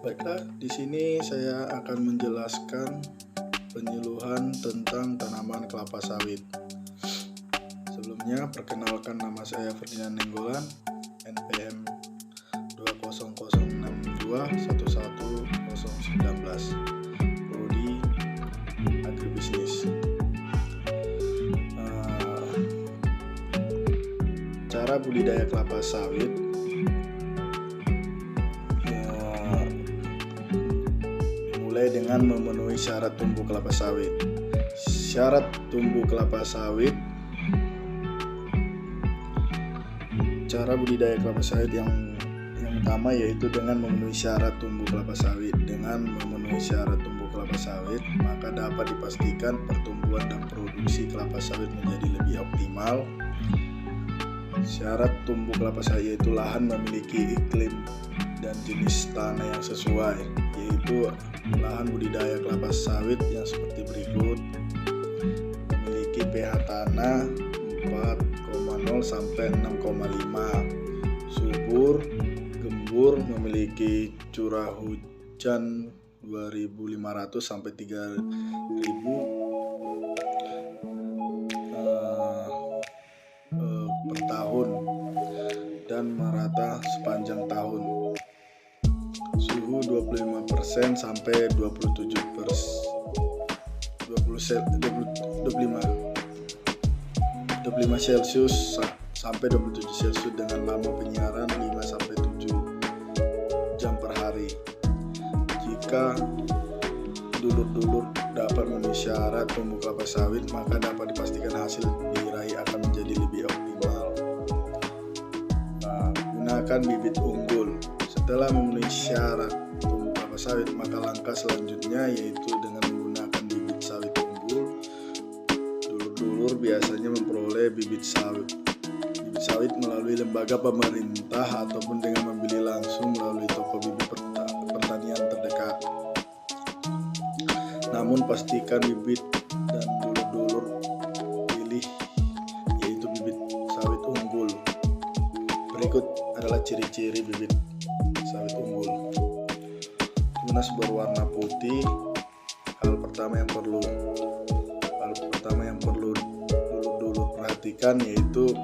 Baiklah, di sini saya akan menjelaskan penyuluhan tentang tanaman kelapa sawit. Sebelumnya, perkenalkan, nama saya Ferdinand Nenggolan, NPM 20062111019, Prodi Agribisnis. Cara budidaya kelapa sawit dimulai dengan memenuhi syarat tumbuh kelapa sawit. Syarat tumbuh kelapa sawit. Cara budidaya kelapa sawit yang utama yaitu dengan memenuhi syarat tumbuh kelapa sawit. Dengan memenuhi syarat tumbuh kelapa sawit, maka dapat dipastikan pertumbuhan dan produksi kelapa sawit menjadi lebih optimal. Syarat tumbuh kelapa sawit yaitu lahan memiliki iklim dan jenis tanah yang sesuai, yaitu lahan budidaya kelapa sawit yang seperti berikut: memiliki pH tanah 4,0 sampai 6,5, subur, gembur, memiliki curah hujan 2.500 sampai 3.000 per tahun dan merata sepanjang tahun. Suhu 25% sampai 25 Celcius sampai 27 Celcius dengan lama penyiaran 5 sampai 7 jam per hari. Jika dulur-dulur dapat memenuhi syarat tumbuh kelapa sawit, maka dapat dipastikan hasil diraih akan menjadi lebih optimal. Gunakan bibit unggul. Setelah memenuhi syarat tumbuh kelapa sawit, maka langkah selanjutnya yaitu dengan menggunakan bibit sawit unggul. Dulur-dulur biasanya memperoleh bibit sawit melalui lembaga pemerintah ataupun dengan membeli langsung melalui toko bibit pertanian terdekat. Namun pastikan bibit dan dulur-dulur pilih yaitu bibit sawit unggul. Berikut adalah ciri-ciri bibit sawit unggul. Tunas berwarna putih. Hal pertama yang perlu dulur-dulur perhatikan yaitu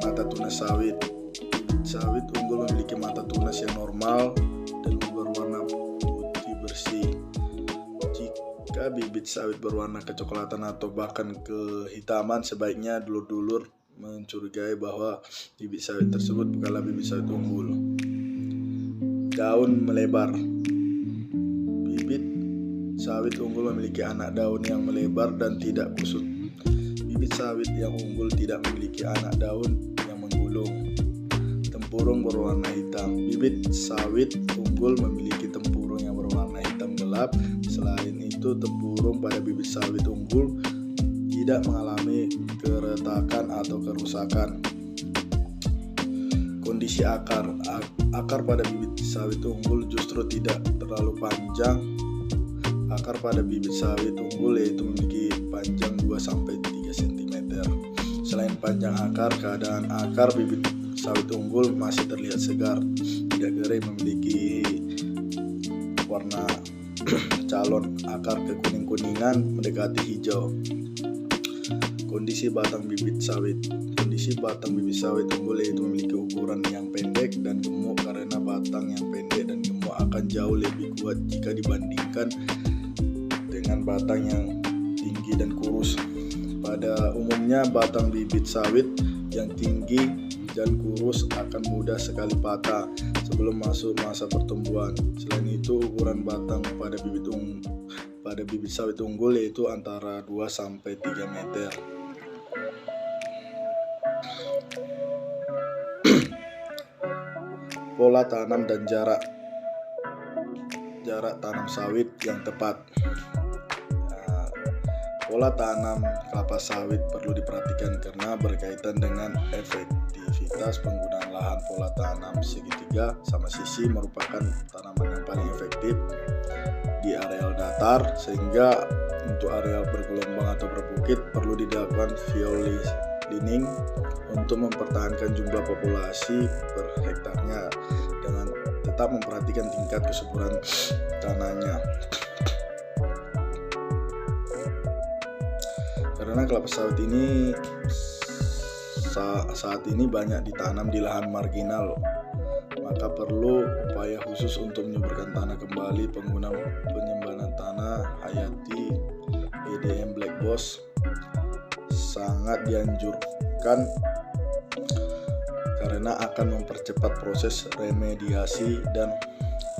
mata tunas sawit. Bibit sawit unggul memiliki mata tunas yang normal dan berwarna putih bersih. Jika bibit sawit berwarna kecoklatan atau bahkan kehitaman, sebaiknya dulur-dulur mencurigai bahwa bibit sawit tersebut bukanlah bibit sawit unggul. Daun melebar. Bibit sawit unggul memiliki anak daun yang melebar dan tidak kusut. Bibit sawit yang unggul tidak memiliki anak daun yang menggulung. Tempurung berwarna hitam. Bibit sawit unggul memiliki tempurung yang berwarna hitam gelap. Selain itu, tempurung pada bibit sawit unggul tidak mengalami keretakan atau kerusakan. Kondisi akar. Akar pada bibit sawit unggul justru tidak terlalu panjang. Akar pada bibit sawit unggul yaitu memiliki panjang 2-3 cm. Selain panjang akar, keadaan akar bibit sawit unggul masih terlihat segar, tidak kering, memiliki warna calon akar kekuning-kuningan mendekati hijau. Kondisi batang bibit sawit. Kondisi batang bibit sawit unggul yaitu memiliki ukuran yang pendek dan gemuk, karena batang yang pendek dan gemuk akan jauh lebih kuat jika dibandingkan dengan batang yang tinggi dan kurus. Pada umumnya batang bibit sawit yang tinggi dan kurus akan mudah sekali patah sebelum masuk masa pertumbuhan. Selain itu, ukuran batang pada bibit sawit unggul yaitu antara 2-3 meter. Pola tanam dan jarak tanam sawit yang tepat. Pola tanam kelapa sawit perlu diperhatikan karena berkaitan dengan efektivitas penggunaan lahan. Pola tanam segitiga sama sisi merupakan tanaman yang paling efektif di areal datar, sehingga untuk areal bergelombang atau berbukit perlu dilakukan violining untuk mempertahankan jumlah populasi per hektarnya. Dengan tetap memperhatikan tingkat kesuburan tanahnya. Karena kelapa sawit ini saat ini banyak ditanam di lahan marginal, maka perlu upaya khusus untuk menyuburkan tanah kembali. Penggunaan penyimpanan tanah hayati GDM Black Boss sangat dianjurkan karena akan mempercepat proses remediasi dan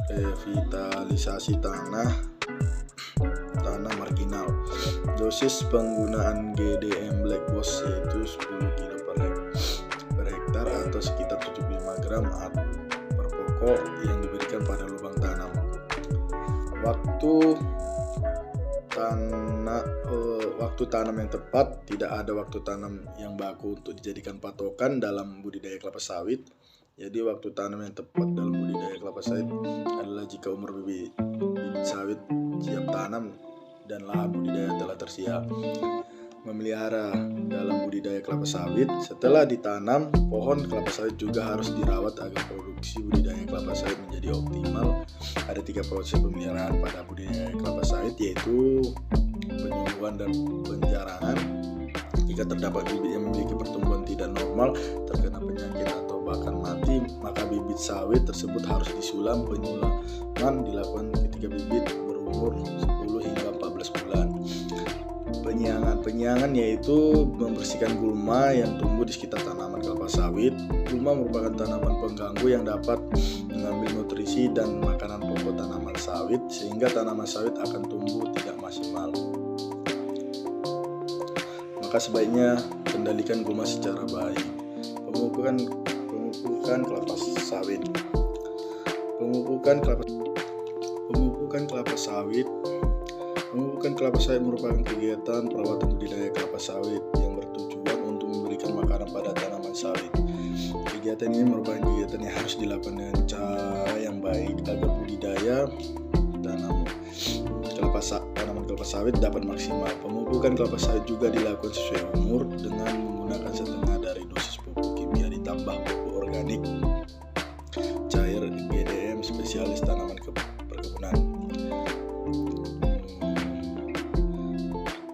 revitalisasi tanah marginal. Dosis penggunaan GDM Black Boss yaitu 10 kg per hektar atau sekitar 75 gram per pokok yang diberikan pada lubang tanam. Waktu tanam yang tepat. Tidak ada waktu tanam yang baku untuk dijadikan patokan dalam budidaya kelapa sawit. Jadi waktu tanam yang tepat dalam budidaya kelapa sawit adalah jika umur bibit sawit siap tanam dan lahan budidaya telah tersedia. Memelihara dalam budidaya kelapa sawit. Setelah ditanam, pohon kelapa sawit juga harus dirawat agar produksi budidaya kelapa sawit menjadi optimal. Ada 3 proses pemeliharaan pada budidaya kelapa sawit, yaitu penyembuhan dan penjarangan. Jika terdapat bibit yang memiliki pertumbuhan tidak normal, terkena penyakit atau bahkan mati, maka bibit sawit tersebut harus disulam. Penyulaman dilakukan ketika bibit berumur 10 hingga 14 bulan. Penyiangan yaitu membersihkan gulma yang tumbuh di sekitar tanaman kelapa sawit. Gulma merupakan tanaman pengganggu yang dapat mengambil nutrisi dan makanan pokok tanaman sawit, sehingga tanaman sawit akan tumbuh tidak maksimal. Maka sebaiknya kendalikan gulma secara baik. Pemupukan kelapa sawit. Pemupukan kelapa sawit merupakan kegiatan perawatan budidaya kelapa sawit yang bertujuan untuk memberikan makanan pada tanaman sawit. Kegiatan ini merupakan kegiatan yang harus dilakukan dengan cara yang baik agar budidaya tanaman kelapa sawit dapat maksimal. Pemupukan kelapa sawit juga dilakukan sesuai umur dengan menggunakan setengah dari dosis pupuk kimia ditambah pupuk organik cair GDM spesialis tanaman perkebunan.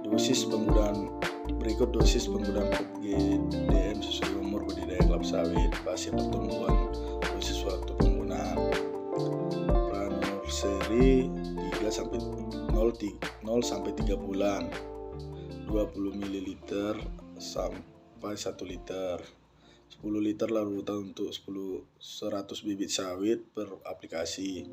Dosis penggunaan pupuk GDM sesuai umur budidaya kelapa sawit, fase pertumbuhan, dosis waktu penggunaan. Pranurseri 0 sampai 3 bulan, 20 ml sampai 1 liter, 10 liter larutan untuk 100 bibit sawit per aplikasi.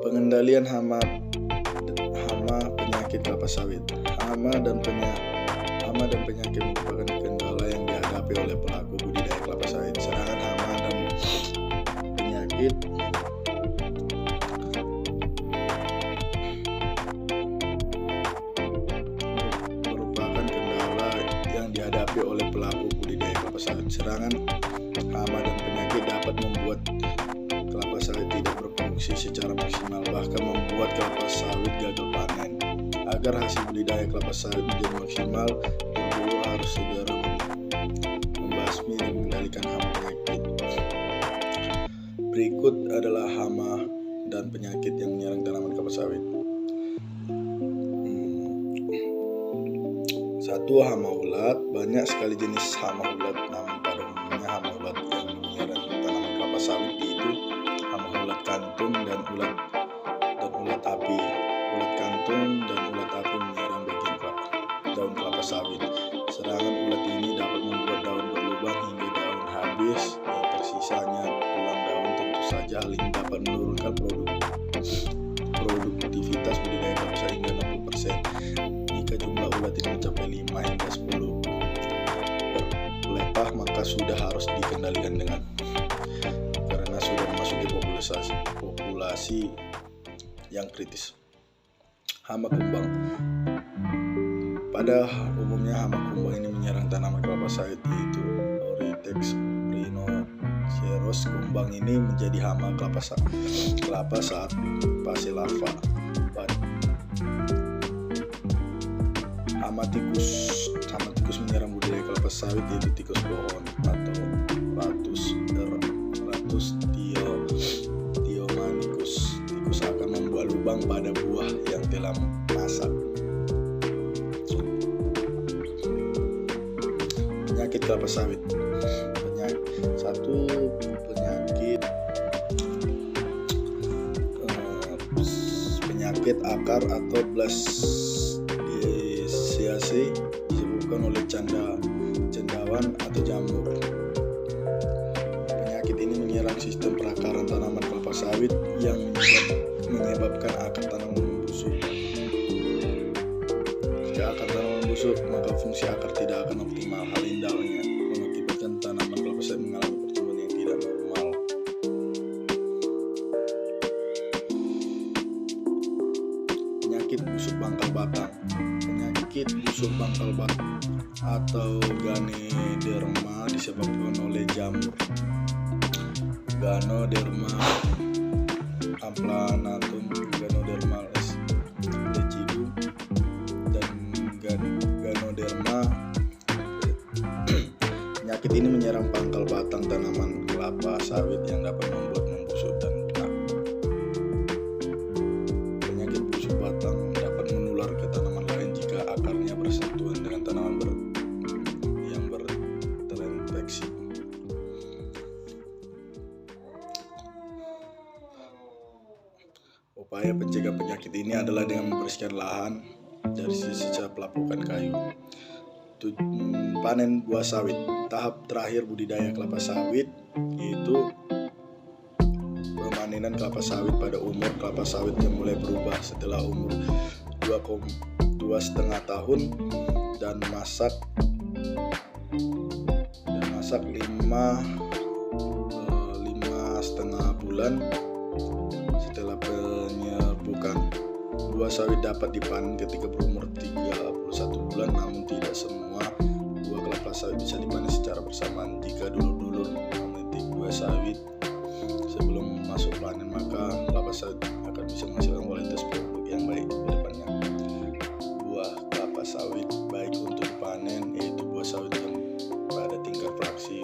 Pengendalian hama penyakit kelapa sawit. Hama dan penyakit merupakan kendala yang dihadapi oleh pelaku budidaya kelapa sawit. Serangan hama dan penyakit merupakan kendala yang dihadapi oleh pelaku budidaya kelapa sawit. Serangan hama dan penyakit dapat membuat kelapa sawit tidak berfungsi secara maksimal, bahkan membuat kelapa sawit gagal panen. Agar hasil budidaya kelapa sawit menjadi maksimal, berburu harus segera membasmi dan mengendalikan hama penyakit. Berikut adalah hama dan penyakit yang menyerang tanaman kelapa sawit. 1. Hama ulat. Banyak sekali jenis hama ulat, namun pada umumnya hama ulat yang menyerang tanaman kelapa sawit yaitu hama ulat kantung dan ulat api. Ulat kantung dan ulat api menyerang bagian daun kelapa sawit. Serangan ulat ini dapat membuat daun berlubang hingga daun habis. Yang tersisanya tulang daun. Tentu saja hal ini dapat menurunkan produktivitas budidaya kelapa sawit hingga 60%. Jika jumlah ulat ini mencapai 5 hingga 10 per pelepah, maka sudah harus dikendalikan karena sudah memasuki populasi yang kritis. Hama kumbang. Pada umumnya hama kumbang ini menyerang tanaman kelapa sawit yaitu Oritex terus kumbang ini menjadi hama kelapa saat fase larva. Hama tikus menyerang budidaya kelapa sawit, yaitu tikus pohon atau Rattus thiomanicus. Tikus akan membuat lubang pada buah yang telah masak. Penyakit kelapa sawit. Penyakit akar atau blastisiasi disebabkan oleh cendawan atau jamur. Penyakit ini menyerang sistem perakaran tanaman kelapa sawit yang menyebabkan akar tanaman membusuk. Jika akar tanaman membusuk, maka fungsi akar tidak akan optimal. Hal ini dampaknya mengakibatkan tanaman kelapa sawit mengalami pertumbuhan yang tidak normal. Penyakit busuk pangkal batang. Penyakit busuk pangkal batang atau Ganoderma disebabkan oleh jamur Ganoderma amplanatum, Ganoderma decidum, dan Ganoderma. Penyakit ini menyerang pangkal batang tanaman kelapa sawit yang dapat membuat membusuk dan rusak. Penyakit busuk batang dapat menular ke tanaman lain jika akarnya bersentuhan dengan tanaman yang terinfeksi. Upaya pencegah penyakit ini adalah dengan membersihkan lahan dari sisa pelapukan kayu. Panen buah sawit. Tahap terakhir budidaya kelapa sawit yaitu pemanenan kelapa sawit pada umur kelapa sawit yang mulai berubah setelah umur 2,5 tahun dan masak 5,5 bulan setelah penyerbukan. Buah sawit dapat dipanen ketika berumur 31 bulan, namun tidak semua buah kelapa sawit bisa dipanen secara bersamaan. Jika dulur-dulur memetik buah sawit sebelum masuk panen, maka kelapa sawit akan bisa menghasilkan kualitas produk yang baik ke depannya. Buah kelapa sawit baik untuk dipanen yaitu buah sawit yang pada tingkat fraksi.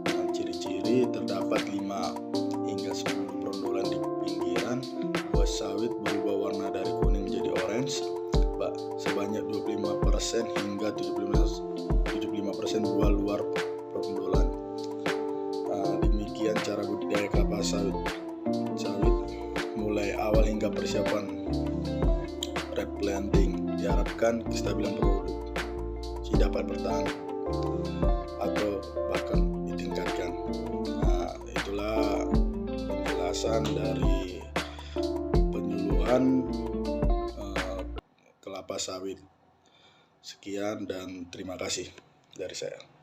Dengan ciri-ciri terdapat 5 hingga 10 brondolan di pinggiran. Buah sawit berubah warna dari kuning menjadi orange sebanyak 25% hingga 75% buah luar brondolan. Demikian cara budidaya kelapa sawit mulai awal hingga persiapan replanting. Diharapkan kestabilan produksi dapat bertahan atau bahkan ditingkatkan. Itulah penjelasan dari penyuluhan kelapa sawit. Sekian dan terima kasih dari saya.